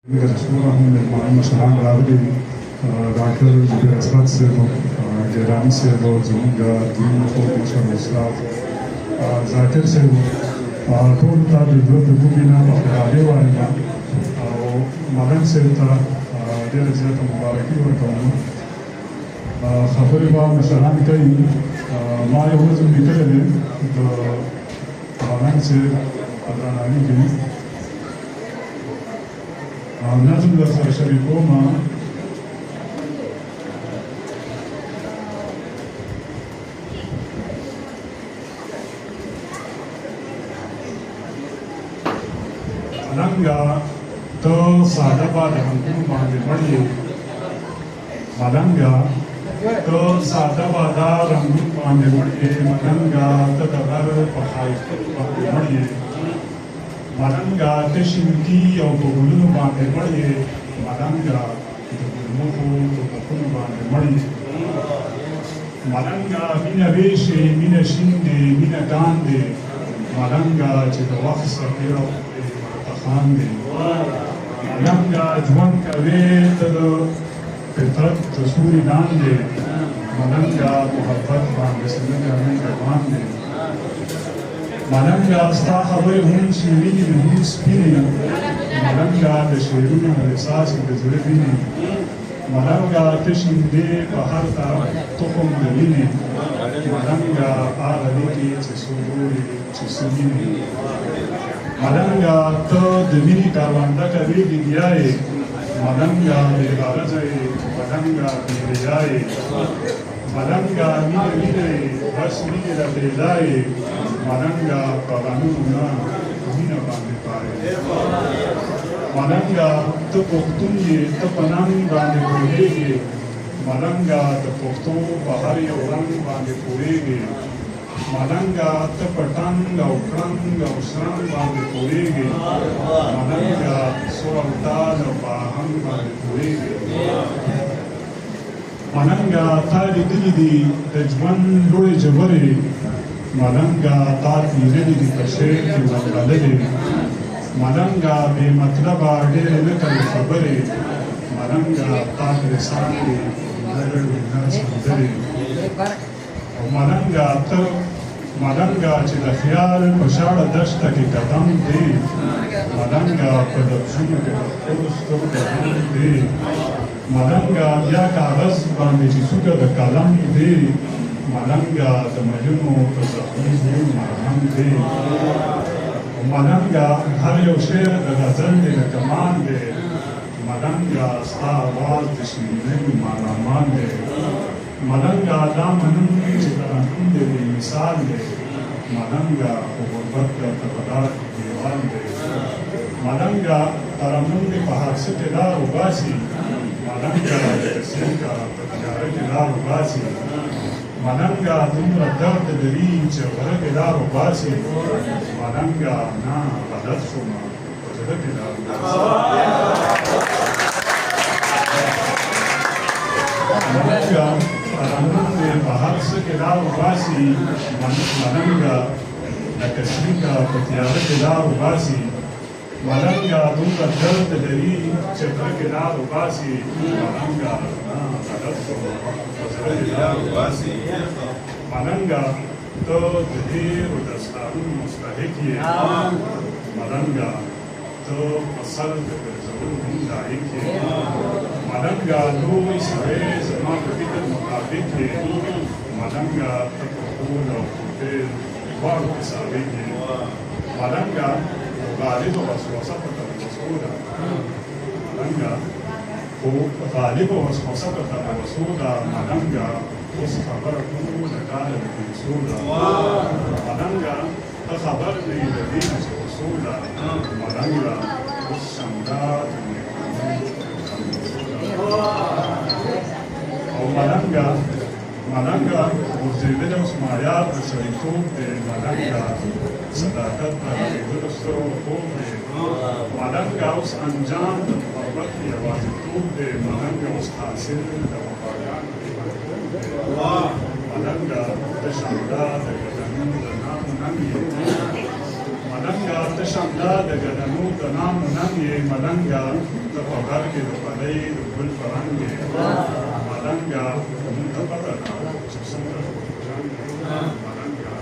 مشهورهم للمعلم شرعان راغلي ډاکټر جبیر اسرت صاحب جیراني صاحب زموږ دین خوب مشر استاد ذاکر صاحب ټول ته د زړه د کومې نه بخښنه وایم او ملنګ صاحب ته ډېره زیاته مبارکي ورکوم. خبرې به مشران کوي. ما یو نظم لیکلی دی د ملنګ صاحب په درناوي کې نظم در سره شریکوم. ملنګه ته ساده به د رنګونو باندې مړ یې، ملنګه ته ساده به دا رنګون باندې مړ یې، ملنګه ته د غر په ښایستو باندې مړ یې، ملنګه ته شینکي او په ګلونو باندې مړ یې، ملنګه د ګلمخو په مخونو باندې مړ یې، ملنګه مینه ویشې مینه شین دی مینه ګان دی، ملنګه چې د وخت سفیر خاندي، ملنګه ژوند کوې ته د فطرت د سوري لاندې، ملنګه محبت باندې زموږ روان دی، ملنګه ستا خبرې هم شیرینې دي هم سپینې، ملنګه د شعرونو احساسې د زړه وینې، ملنګه ته شیندې په هر طرف تخم د مینې، ملنګه هغه لیکې چې څوک ګوري چې څه ویني، ملنګه ته د مینې کاروانده کوې ګیدیا یې، ملنګه بې غرضه یې ملنګه بې ریا یې، ملنګه مینه مینه یې بس مینې له پیدا یې، ملنګه په غمونو نه مینه باندې پایې، ملنګه ته پښتون یې ته په ننګ باندې پوهېږې، ملنګه د پښتو په هر یو رنګ باندې پوهېږې، ملنګه ته په ټنګ او کړنګ او شرنګ باندې پوهېږې، ملنګه سور او تال او په آهنګ باندې پوهېږې، ملنګه تا لیدلي دي د ژوند لوړې ژورې، ملنګه تا تېرلي دي په شعر کې ورغللې، ملنګه بې مطلبه ډېرې نه کوې خبرې، ملنګه تا په لسان کې لږ نه سندرې، او ملنګه ته ملنګه چې د خیال په شاړه دښته کې قدم دی، ملنګه په لفظونو کې د خپلو سترګو هم دی، ملنګه بیا کاغذ باندې چې څوکه د قلم دی، ملنګه د مجنو په زخمي زړونو مرهم دی، ملنګه هر یو شعر د غزل دی د کمان دی، ملنګه ستا اواز د شیرینیو ماښامان دی، ملنګه دا منم چې ترنم دی بې مثال دی، ملنګه په غربت درته په لار کې دیوال دی، ملنګه ترنم دې په هر څه کې لار وباسي، ملنګه د سینګه په تیاره کې لار وباسي، ملنګه دومره درد لري چې غره کې لار وباسي، ملنګه نه غلط شوم په زړه کې لار وباسي، ترنم دې په هر څه کې لار وباسي، ملنګه لکه سینګه په تیاره کې لار وباسي، ملنګه دومره درد لري چې غره کې لار وباسي، ملنګه نه غلط شوم په زړه کې لار وباسي، ملنګه ته د ډېرو دستارونو مستحق یې، ملنګه ته په سر د ګرځولو هم لایق یې، ملنګه لوی سړی زما د فکر مطابق یې، ملنګه ته په قول او قوتې دواړو کې ثابت یې، ملنګه غالب او وسوسه په تنفسو ده، ملنګه خو غالب او وسوسه په تنفسو ده، ملنګه اوس خبره ټوله کاله د پیسو ده، ملنګه ته خبر نه یې د دې نه چې اصول ده، ملنګه اوس شمدا د او ملنګه ورځېدلی اوس معیار د سړیتوب دی، ملنګه صداقت د رغېدلو سترو خوب دی، ملنګه اوس انجام د محبت یوازیتوب دی، ملنګه اوس حاصل د وفاګانو لیونتوب دی، ملنګه ته شمدا د قدمونو د نام و ننګ یې، ملنګا تشمدا د ګدنو د نام نام یې ملنګا د پګر کې د پدې د ګل فرنګ ملنګا موږ ته پته ده چې څنګه ملنګا